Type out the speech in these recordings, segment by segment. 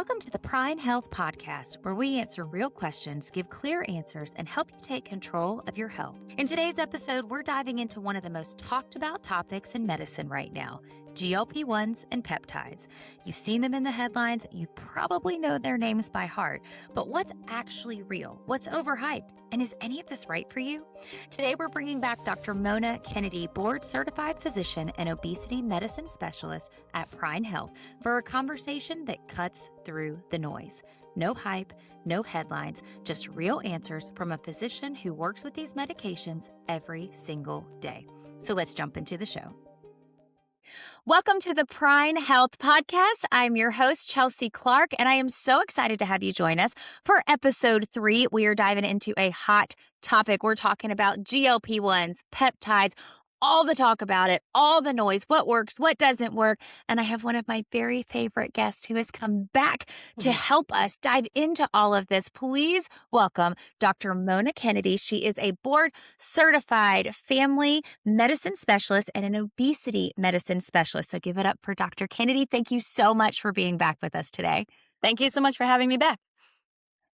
Welcome to the PRINE Health Podcast, where we answer real questions, give clear answers, and help you take control of your health. In today's episode, we're diving into one of the most talked about topics in medicine right now, GLP-1's and peptides. You've seen them in the headlines, you probably know their names by heart, but what's actually real? What's overhyped? And is any of this right for you? Today, we're bringing back Dr. Mona Kennedy, board-certified physician and obesity medicine specialist at PRINE Health, for a conversation that cuts through the noise. No hype, no headlines, just real answers from a physician who works with these medications every single day. So let's jump into the show. Welcome to the PRINE Health Podcast. I'm your host, Chelsea Clark, and I am so excited to have you join us for episode 3. We are diving into a hot topic. We're talking about GLP-1's, peptides, all the talk about it, all the noise, what works, what doesn't work. And I have one of my very favorite guests who has come back to help us dive into all of this. Please welcome Dr. Mona Kennedy. She is a board-certified family medicine specialist and an obesity medicine specialist. So give it up for Dr. Kennedy. Thank you so much for being back with us today. Thank you so much for having me back.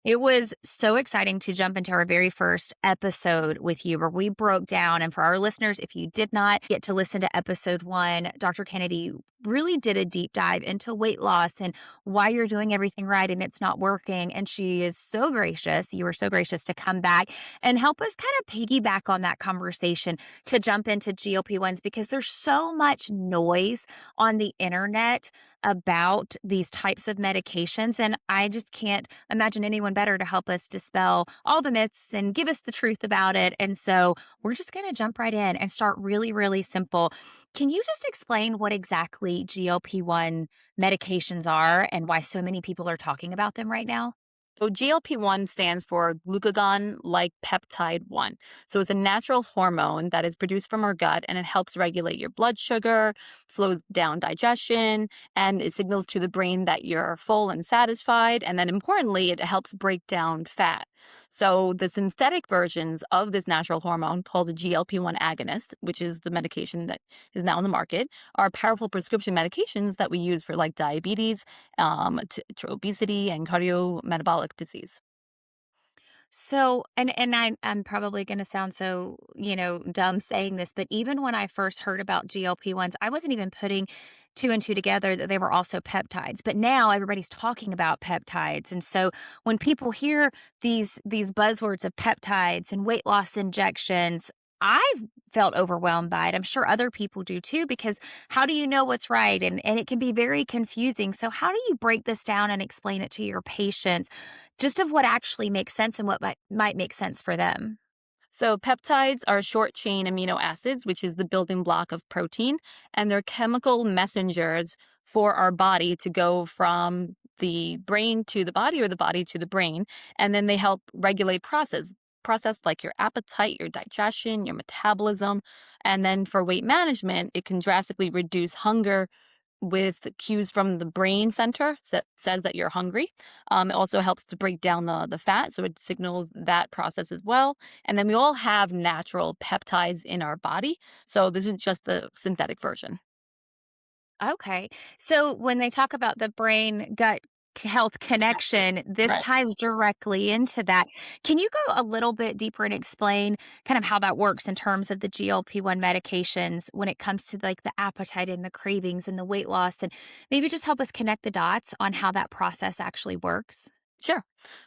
It was so exciting to jump into our very first episode with you where we broke down. And for our listeners, if you did not get to listen to episode 1, Dr. Kennedy really did a deep dive into weight loss and why you're doing everything right and it's not working. And she is so gracious. You were so gracious to come back and help us kind of piggyback on that conversation to jump into GLP-1s because there's so much noise on the internet about these types of medications. And I just can't imagine anyone better to help us dispel all the myths and give us the truth about it. And so we're just going to jump right in and start really, really simple. Can you just explain what exactly GLP-1 medications are and why so many people are talking about them right now? So GLP-1 stands for glucagon-like peptide 1. So it's a natural hormone that is produced from our gut, and it helps regulate your blood sugar, slows down digestion, and it signals to the brain that you're full and satisfied. And then importantly, it helps break down fat. So the synthetic versions of this natural hormone called the GLP-1 agonist, which is the medication that is now on the market, are powerful prescription medications that we use for like diabetes, to obesity, and cardiometabolic disease. So, I'm probably going to sound so, dumb saying this, but even when I first heard about GLP-1s, I wasn't even putting 2 and 2 together that they were also peptides. But now everybody's talking about peptides. And so when people hear these buzzwords of peptides and weight loss injections, I've felt overwhelmed by it. I'm sure other people do too, because how do you know what's right? And it can be very confusing. So how do you break this down and explain it to your patients just of what actually makes sense and what might make sense for them? So peptides are short chain amino acids, which is the building block of protein, and they're chemical messengers for our body to go from the brain to the body or the body to the brain. And then they help regulate process like your appetite, your digestion, your metabolism. And then for weight management, it can drastically reduce hunger with cues from the brain center that says that you're hungry. It also helps to break down the fat, so it signals that process as well. And then we all have natural peptides in our body, so this is just the synthetic version. Okay. So when they talk about the brain gut health connection, this Right. ties directly into that. Can you go a little bit deeper and explain kind of how that works in terms of the GLP-1 medications when it comes to like the appetite and the cravings and the weight loss, and maybe just help us connect the dots on how that process actually works? Sure.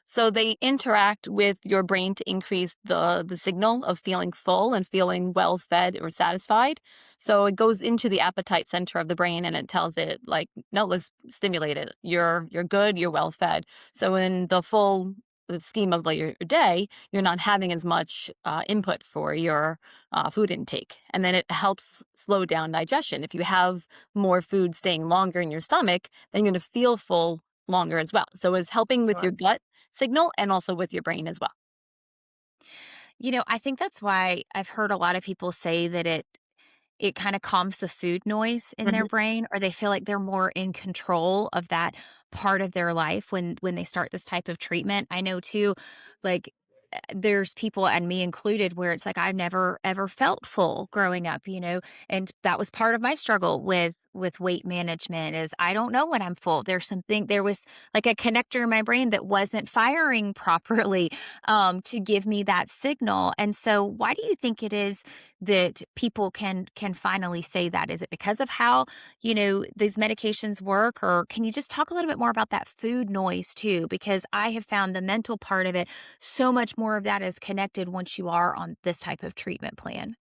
So they interact with your brain to increase the signal of feeling full and feeling well fed or satisfied. So it goes into the appetite center of the brain and it tells it like, no, let's stimulate it. You're good, you're well fed. So in the scheme of like your day, you're not having as much input for your food intake. And then it helps slow down digestion. If you have more food staying longer in your stomach, then you're going to feel full longer as well. So it's helping with your Sure. gut signal and also with your brain as well. I think that's why I've heard a lot of people say that it kind of calms the food noise in their Mhm. brain, or they feel like they're more in control of that part of their life when they start this type of treatment. I know too, like there's people, and me included, where it's like I've never ever felt full growing up, and that was part of my struggle with with weight management is I don't know when I'm full. There was like a connector in my brain that wasn't firing properly to give me that signal. And so why do you think it is that people can finally say that? Is it because of how, these medications work, or can you just talk a little bit more about that food noise too? Because I have found the mental part of it, so much more of that is connected once you are on this type of treatment plan.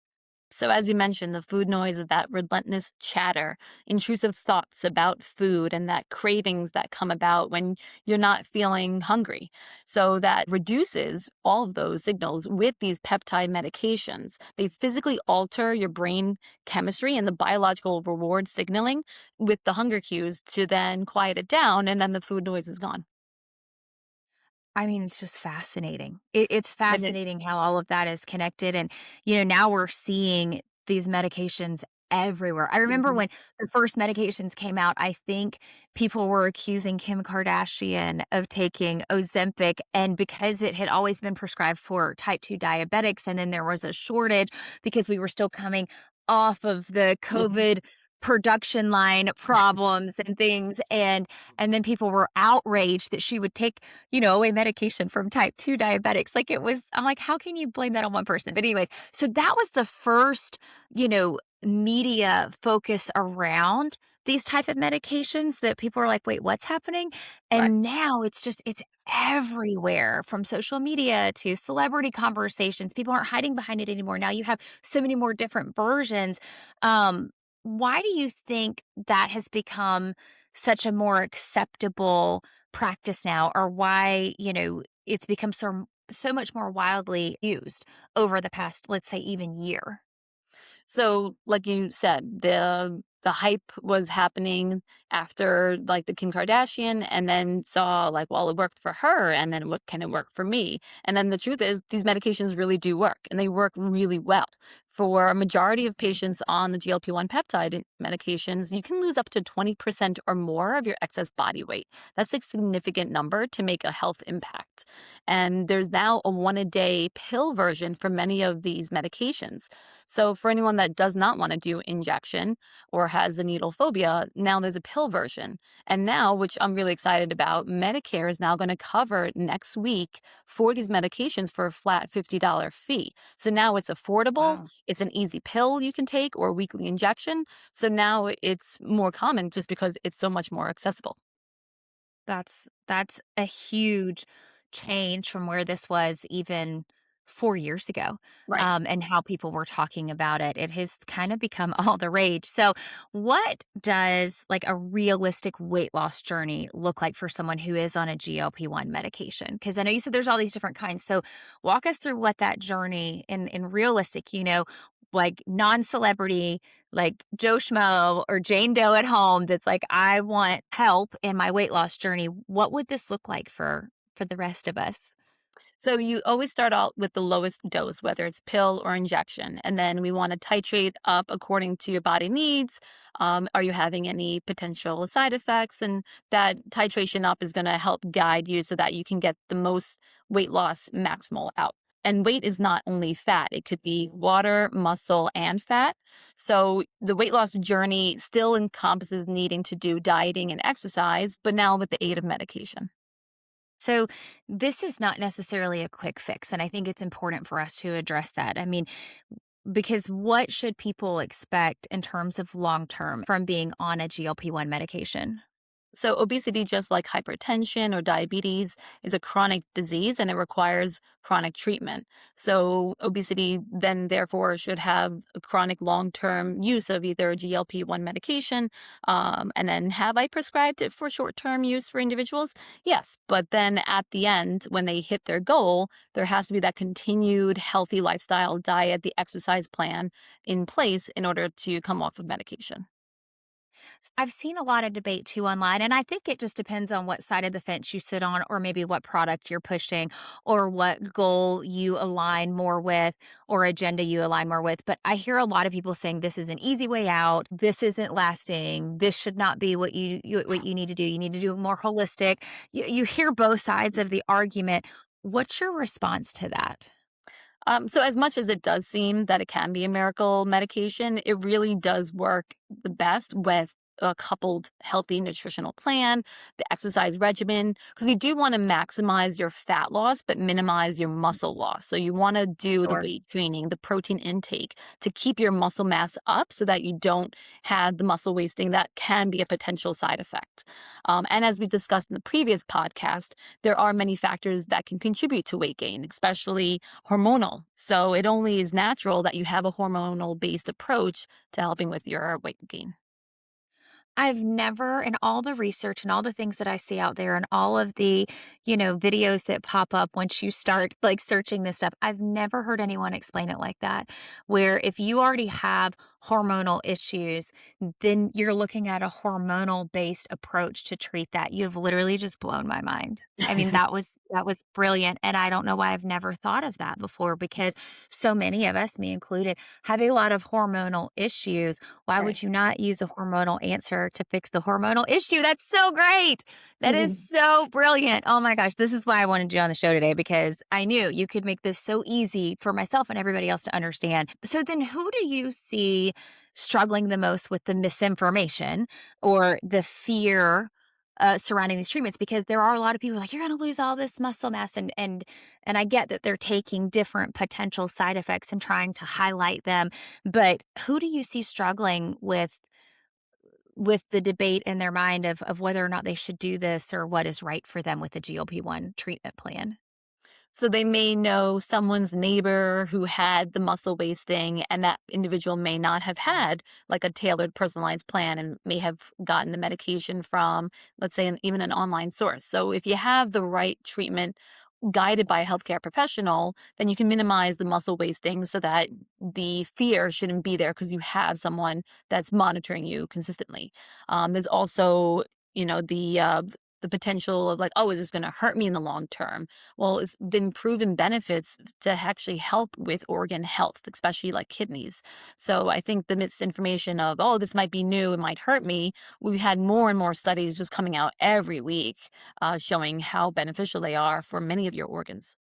So, as you mentioned, the food noise of that relentless chatter, intrusive thoughts about food, and that cravings that come about when you're not feeling hungry. So, that reduces all of those signals with these peptide medications. They physically alter your brain chemistry and the biological reward signaling with the hunger cues to then quiet it down, and then the food noise is gone. I mean, it's just fascinating. It's And it, fascinating how all of that is connected. And, now we're seeing these medications everywhere. I remember Mhm. when the first medications came out, I think people were accusing Kim Kardashian of taking Ozempic. And because it had always been prescribed for type 2 diabetics, and then there was a shortage because we were still coming off of the Mhm. COVID production line problems and things. And then people were outraged that she would take away medication from type 2 diabetics. Like I'm like, how can you blame that on one person? But, anyways, so that was the first, media focus around these type of medications that people are like, wait, what's happening? Right. And now it's everywhere from social media to celebrity conversations. People aren't hiding behind it anymore. Now you have so many more different versions. Why do you think that has become such a more acceptable practice now, or why, it's become so much more wildly used over the past, let's say, even year? So, like you said, the hype was happening after like the Kim Kardashian, and then saw like, well, it worked for her, and then what can it work for me? And then the truth is, these medications really do work, and they work really well. For a majority of patients on the GLP-1 peptide medications, you can lose up to 20% or more of your excess body weight. That's a significant number to make a health impact. And there's now a one a day pill version for many of these medications. So for anyone that does not want to do injection or has the needle phobia, now there's a pill version. And now, which I'm really excited about, Medicare is now going to cover next week for these medications for a flat $50 fee. So now it's affordable, Wow. it's an easy pill you can take or weekly injection. So now it's more common just because it's so much more accessible. That's a huge change from where this was even 4 years ago, Right. and how people were talking about it. It has kind of become all the rage. So, what does, like, a realistic weight loss journey look like for someone who is on a GLP-1 medication? Because I know you said there's all these different kinds. So, walk us through what that journey in realistic, like, non-celebrity, like Joe Schmo or Jane Doe at home that's like, I want help in my weight loss journey. What would this look like for the rest of us? So you always start out with the lowest dose, whether it's pill or injection, and then we want to titrate up according to your body needs. Are you having any potential side effects? And that titration up is going to help guide you so that you can get the most weight loss maximal out. And weight is not only fat, it could be water, muscle, and fat. So the weight loss journey still encompasses needing to do dieting and exercise, but now with the aid of medication. So, this is not necessarily a quick fix. And I think it's important for us to address that. I mean, because what should people expect in terms of long term from being on a GLP-1 medication? So, obesity, just like hypertension or diabetes, is a chronic disease and it requires chronic treatment. So, obesity then, therefore, should have a chronic long term use of either GLP-1 medication. And then, have I prescribed it for short term use for individuals? Yes. But then at the end, when they hit their goal, there has to be that continued healthy lifestyle, diet, the exercise plan in place in order to come off of medication. I've seen a lot of debate too online, and I think it just depends on what side of the fence you sit on, or maybe what product you're pushing, or what goal you align more with, or agenda you align more with. But I hear a lot of people saying this is an easy way out. This isn't lasting. This should not be what you need to do. You need to do more holistic. You hear both sides of the argument. What's your response to that? So as much as it does seem that it can be a miracle medication, it really does work the best with a coupled healthy nutritional plan, the exercise regimen, because you do want to maximize your fat loss but minimize your muscle loss. So you want to do the Sure. weight training, the protein intake to keep your muscle mass up so that you don't have the muscle wasting that can be a potential side effect. And as we discussed in the previous podcast, there are many factors that can contribute to weight gain, especially hormonal. So it only is natural that you have a hormonal based approach to helping with your weight gain. I've never, in all the research and all the things that I see out there and all of the, videos that pop up once you start like searching this stuff, I've never heard anyone explain it like that. Where if you already have hormonal issues, then you're looking at a hormonal based approach to treat that. You've literally just blown my mind. I mean, that was brilliant. And I don't know why I've never thought of that before because so many of us, me included, have a lot of hormonal issues. Why Right. would you not use a hormonal answer to fix the hormonal issue? That's so great. That is so brilliant. Oh my gosh. This is why I wanted you on the show today because I knew you could make this so easy for myself and everybody else to understand. So then who do you see struggling the most with the misinformation or the fear surrounding these treatments? Because there are a lot of people like, you're going to lose all this muscle mass. And I get that they're taking different potential side effects and trying to highlight them. But who do you see struggling with the debate in their mind of whether or not they should do this or what is right for them with the GLP-1 treatment plan? So they may know someone's neighbor who had the muscle wasting, and that individual may not have had like a tailored personalized plan and may have gotten the medication from, let's say, even an online source. So if you have the right treatment guided by a healthcare professional, then you can minimize the muscle wasting so that the fear shouldn't be there because you have someone that's monitoring you consistently. There's also, the potential of like, oh, is this going to hurt me in the long term? Well, it's been proven benefits to actually help with organ health, especially like kidneys. So I think the misinformation of, oh, this might be new, it might hurt me. We've had more and more studies just coming out every week showing how beneficial they are for many of your organs.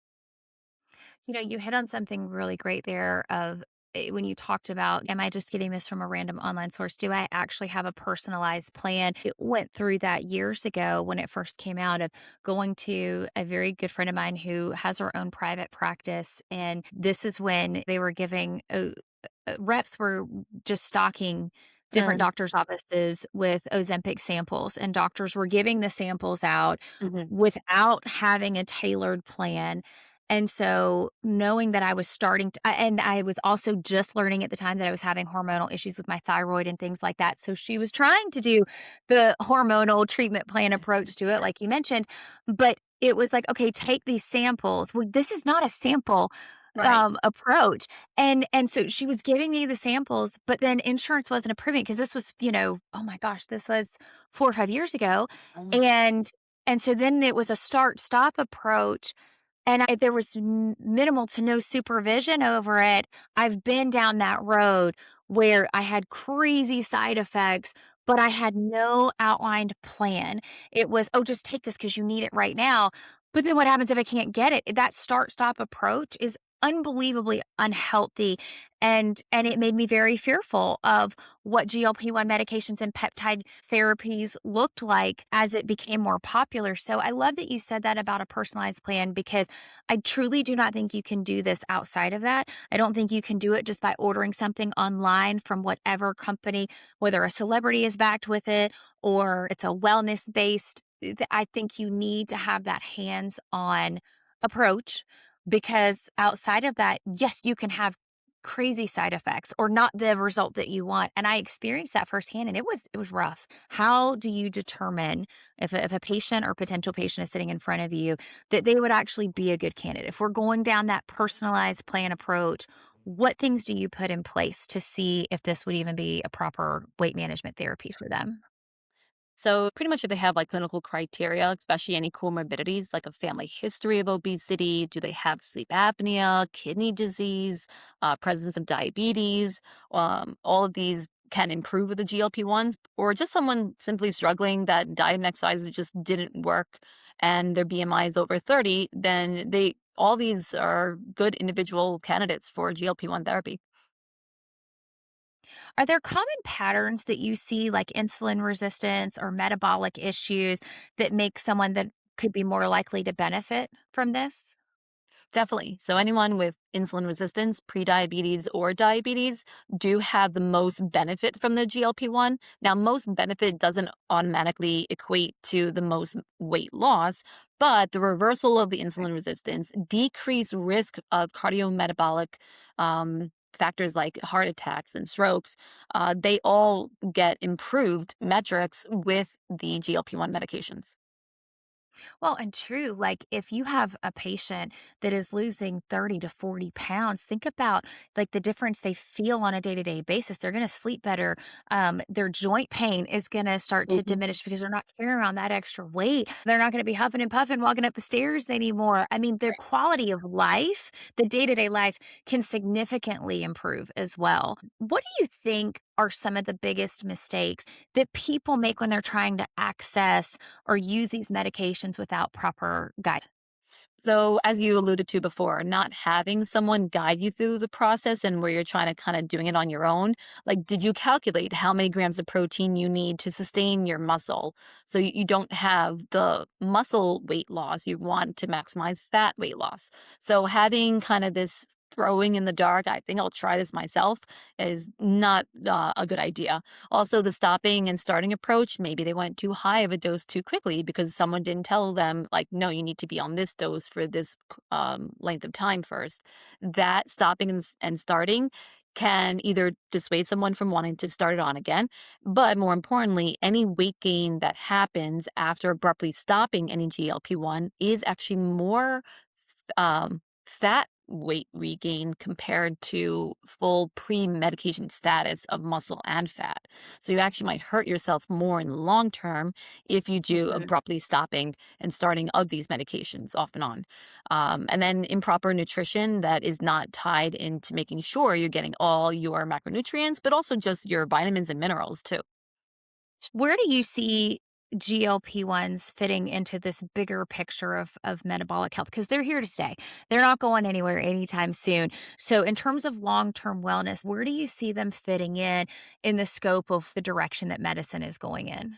You hit on something really great there of when you talked about, am I just getting this from a random online source? Do I actually have a personalized plan? It went through that years ago when it first came out of going to a very good friend of mine who has her own private practice. And this is when they were giving reps were just stocking different Mm, doctors' offices with Ozempic samples, and doctors were giving the samples out mhm. without having a tailored plan. And so, knowing that I was starting to, and I was also just learning at the time that I was having hormonal issues with my thyroid and things like that. So, she was trying to do the hormonal treatment plan approach to it, like you mentioned, but it was like, okay, take these samples. Well, this is not a sample Right. approach. And so she was giving me the samples, but then insurance wasn't approving because this was, oh my gosh, this was 4 or 5 years ago. Mm. And so then it was a start stop approach and there was minimal to no supervision over it. I've been down that road where I had crazy side effects, but I had no outlined plan. It was, oh, just take this because you need it right now. But then what happens if I can't get it? That start stop approach is unbelievably unhealthy and it made me very fearful of what GLP-1 medications and peptide therapies looked like as it became more popular. So I love that you said that about a personalized plan because I truly do not think you can do this outside of that. I don't think you can do it just by ordering something online from whatever company, whether a celebrity is backed with it or it's a wellness based. I think you need to have that hands on approach because outside of that, yes, you can have crazy side effects or not the result that you want. And I experienced that firsthand and it was rough. How do you determine if a patient or potential patient is sitting in front of you that they would actually be a good candidate? If we're going down that personalized plan approach, what things do you put in place to see if this would even be a proper weight management therapy for them? So pretty much if they have like clinical criteria, especially any comorbidities like a family history of obesity, do they have sleep apnea, kidney disease, presence of diabetes, all of these can improve with the GLP-1s, or just someone simply struggling that diet and exercise just didn't work and their BMI is over 30, then they all these are good individual candidates for GLP-1 therapy. Are there common patterns that you see, like insulin resistance or metabolic issues, that make someone that could be more likely to benefit from this? Definitely. So anyone with insulin resistance, prediabetes, or diabetes do have the most benefit from the GLP-1. Now, most benefit doesn't automatically equate to the most weight loss, but the reversal of the insulin resistance decrease risk of cardiometabolic factors like heart attacks and strokes. They all get improved metrics with the GLP-1 medications. Well, and true, like if you have a patient that is losing 30 to 40 pounds, think about like the difference they feel on a day to day basis. They're going to sleep better. Their joint pain is going to start to Mhm. diminish because they're not carrying around that extra weight. They're not going to be huffing and puffing walking up the stairs anymore. I mean, their quality of life, the day to day life, can significantly improve as well. What do you think are some of the biggest mistakes that people make when they're trying to access or use these medications without proper guidance? So, as you alluded to before, not having someone guide you through the process and where you're trying to kind of doing it on your own, like, did you calculate how many grams of protein you need to sustain your muscle? So you don't have the muscle weight loss. You want to maximize fat weight loss. So, having kind of this throwing in the dark, I think I'll try this myself, is not a good idea. Also, the stopping and starting approach, maybe they went too high of a dose too quickly because someone didn't tell them, like, no, you need to be on this dose for this length of time first. That stopping and starting can either dissuade someone from wanting to start it on again, but more importantly, any weight gain that happens after abruptly stopping any GLP-1 is actually more fat weight regain compared to full pre-medication status of muscle and fat. So you actually might hurt yourself more in the long term if you do Mhm. abruptly stopping and starting of these medications off and on. And then improper nutrition that is not tied into making sure you're getting all your macronutrients, but also just your vitamins and minerals too. Where do you see GLP-1s fitting into this bigger picture of metabolic health? Because they're here to stay. They're not going anywhere anytime soon. So, in terms of long-term wellness, where do you see them fitting in the scope of the direction that medicine is going in?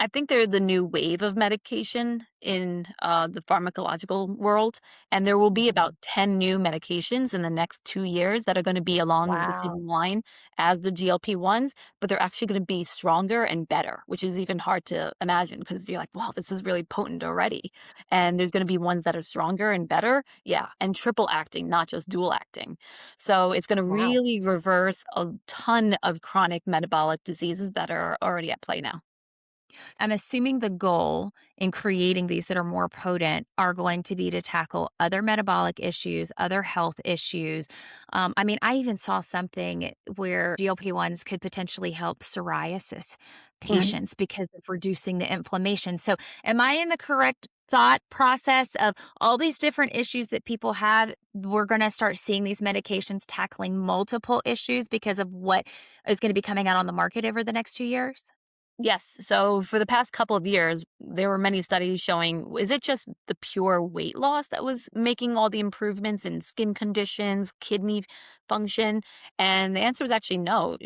I think they're the new wave of medication in the pharmacological world. And there will be Mhm. about 10 new medications in the next 2 years that are going to be along the Wow. same line as the GLP-1s, but they're actually going to be stronger and better, which is even hard to imagine because you're like, wow, this is really potent already. And there's going to be ones that are stronger and better. Yeah. And triple acting, not just dual acting. So it's going to Wow. really reverse a ton of chronic metabolic diseases that are already at play now. I'm assuming the goal in creating these that are more potent are going to be to tackle other metabolic issues, other health issues. I mean, I even saw something where GLP-1s could potentially help psoriasis patients because of reducing the inflammation. So, am I in the correct thought process of all these different issues that people have? We're going to start seeing these medications tackling multiple issues because of what is going to be coming out on the market over the next 2 years? Yes. So for the past couple of years, there were many studies showing, is it just the pure weight loss that was making all the improvements in skin conditions, kidney function? And the answer was actually no.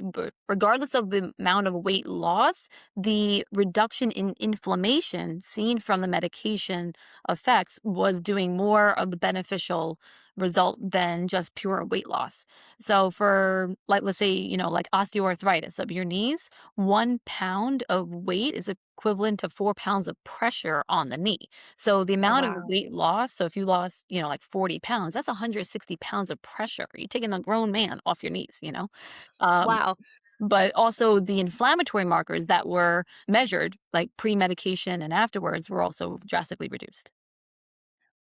Regardless of the amount of weight loss, the reduction in inflammation seen from the medication effects was doing more of the beneficial result than just pure weight loss. So for, like, let's say, like osteoarthritis of your knees, 1 pound of weight is equivalent to 4 pounds of pressure on the knee. So the Oh, amount of wow. weight loss, so if you lost, like 40 pounds, that's 160 pounds of pressure. You're taking a grown man off your knees. Um, Wow. but also the inflammatory markers that were measured, like pre-medication and afterwards, were also drastically reduced.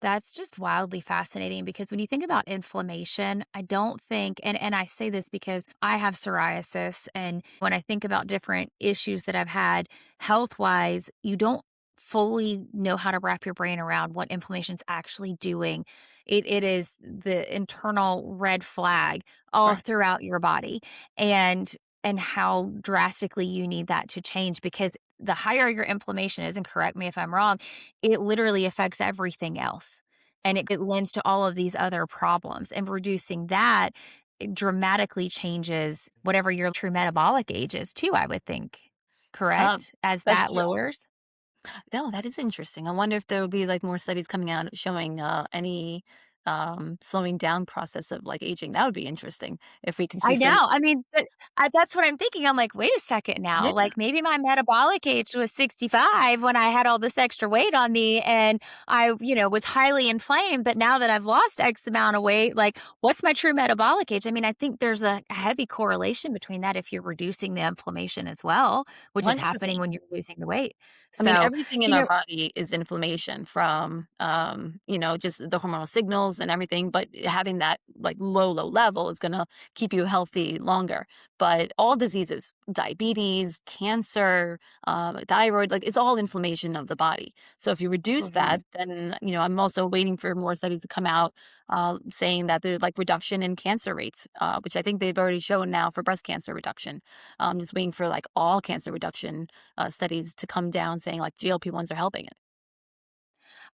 That's just wildly fascinating because when you think about inflammation, I don't think, and I say this because I have psoriasis, and when I think about different issues that I've had health-wise, you don't fully know how to wrap your brain around what inflammation's actually doing. It is the internal red flag all Right. throughout your body, and how drastically you need that to change because the higher your inflammation is, and correct me if I'm wrong, it literally affects everything else, and it lends to all of these other problems, and reducing that it dramatically changes whatever your true metabolic age is too, I would think. Um, Correct? As that's that true. lowers? No, that is interesting. I wonder if there will be like more studies coming out showing any slowing down process of like aging. That would be interesting if we I know. consistently. I mean, that's what I'm thinking. I'm like, wait a second now. Yeah, Like maybe my metabolic age was 65 when I had all this extra weight on me and I, was highly inflamed. But now that I've lost X amount of weight, like what's my true metabolic age? I mean, I think there's a heavy correlation between that if you're reducing the inflammation as well, which is happening 100%. when you're losing the weight. I mean, So, everything in you our know, body is inflammation from, just the hormonal signals and everything. But having that like low level is going to keep you healthy longer. But all diseases, diabetes, cancer, thyroid, like it's all inflammation of the body. So if you reduce that, mhm. then, I'm also waiting for more studies to come out saying that there's like reduction in cancer rates, which I think they've already shown now for breast cancer reduction. Just waiting for like all cancer reduction studies to come down saying like GLP-1s are helping it.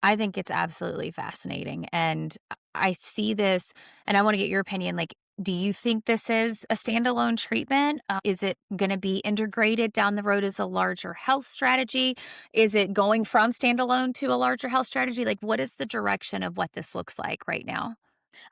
I think it's absolutely fascinating. And I see this, and I want to get your opinion. Like, do you think this is a standalone treatment? Is it going to be integrated down the road as a larger health strategy? Is it going from standalone to a larger health strategy? Like, what is the direction of what this looks like right now?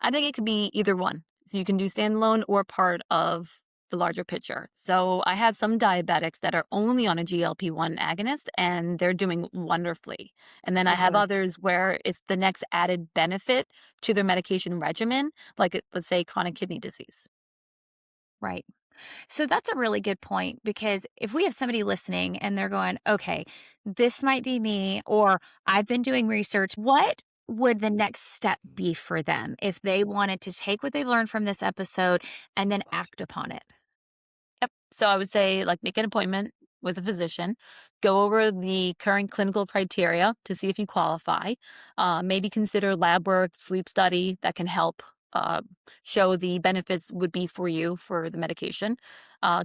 I think it could be either one. So you can do standalone or part of the larger picture. So I have some diabetics that are only on a GLP-1 agonist and they're doing wonderfully. And then I Oh, have good. others where it's the next added benefit to their medication regimen, like let's say chronic kidney disease. Right. So that's a really good point because if we have somebody listening and they're going, okay, this might be me, or I've been doing research, what would the next step be for them if they wanted to take what they've learned from this episode and then act upon it? Yep. So I would say, like, make an appointment with a physician, go over the current clinical criteria to see if you qualify. Maybe consider lab work, sleep study that can help uh, show the benefits would be for you for the medication.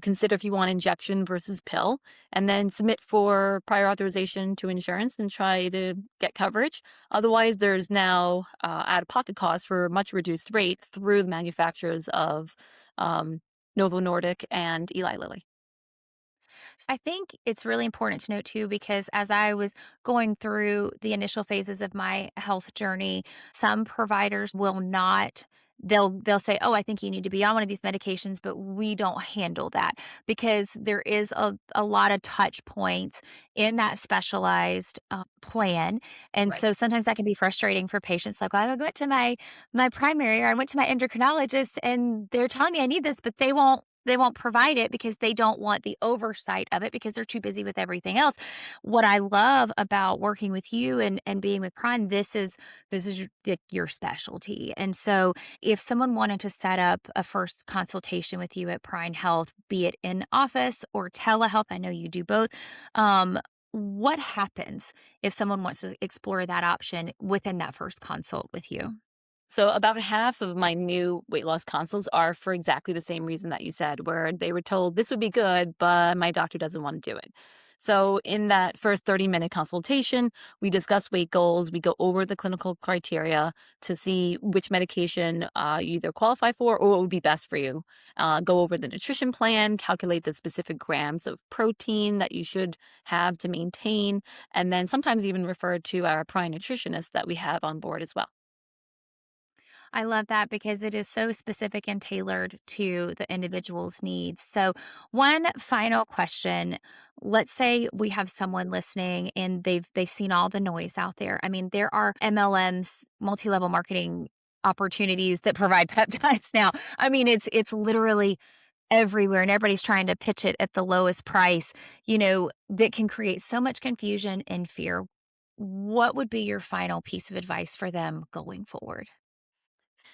Consider if you want injection versus pill, and then submit for prior authorization to insurance and try to get coverage. Otherwise, there's now out of pocket costs for a much reduced rate through the manufacturers of. Um, Novo Nordic and Eli Lilly. I think it's really important to note too, because as I was going through the initial phases of my health journey, some providers will not. They'll say, "Oh, I think you need to be on one of these medications," but we don't handle that because there is a lot of touch points in that specialized plan, and Right. so sometimes that can be frustrating for patients. Like, well, I went to my primary or I went to my endocrinologist, and they're telling me I need this, but they won't provide it because they don't want the oversight of it because they're too busy with everything else. What I love about working with you and being with Prime, this is your specialty. And so if someone wanted to set up a first consultation with you at Prime Health, be it in office or telehealth, I know you do both. Um, what happens if someone wants to explore that option within that first consult with you? So about half of my new weight loss consults are for exactly the same reason that you said, where they were told this would be good, but my doctor doesn't want to do it. So in that first 30-minute consultation, we discuss weight goals, we go over the clinical criteria to see which medication you either qualify for or what would be best for you. Go over the nutrition plan, calculate the specific grams of protein that you should have to maintain, and then sometimes even refer to our prime nutritionist that we have on board as well. I love that because it is so specific and tailored to the individual's needs. So, one final question. Let's say we have someone listening and they've seen all the noise out there. I mean, there are MLMs, multi-level marketing opportunities that provide peptides now. I mean, it's literally everywhere and everybody's trying to pitch it at the lowest price, that can create so much confusion and fear. What would be your final piece of advice for them going forward?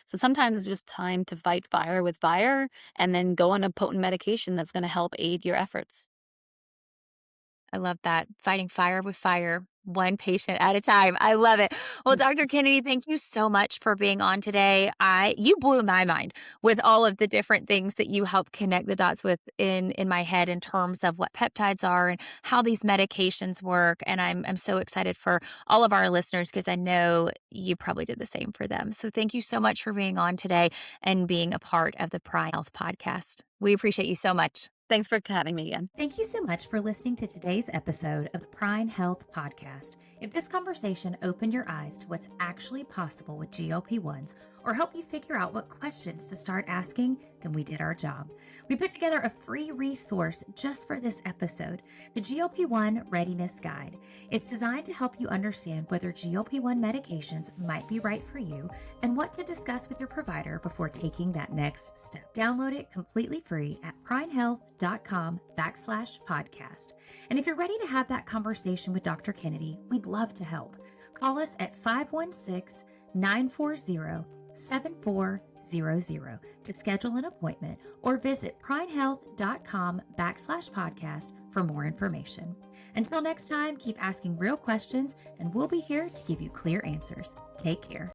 So sometimes it's just time to fight fire with fire and then go on a potent medication that's going to help aid your efforts. I love that. Fighting fire with fire, one patient at a time. I love it. Well, Dr. Kennedy, thank you so much for being on today. You blew my mind with all of the different things that you help connect the dots with in my head in terms of what peptides are and how these medications work. And I'm so excited for all of our listeners because I know you probably did the same for them. So thank you so much for being on today and being a part of the PRINE Health Podcast. We appreciate you so much. Thanks for having me again. Thank you so much for listening to today's episode of the PRINE Health Podcast. If this conversation opened your eyes to what's actually possible with GLP-1s or help you figure out what questions to start asking, then we did our job. We put together a free resource just for this episode, the GLP-1 Readiness Guide. It's designed to help you understand whether GLP-1 medications might be right for you and what to discuss with your provider before taking that next step. Download it completely free at prinehealth.com/podcast. And if you're ready to have that conversation with Dr. Kennedy, we'd love to help. Call us at 516-940-7400 to schedule an appointment or visit prinehealth.com/podcast for more information. Until next time, keep asking real questions and we'll be here to give you clear answers. Take care.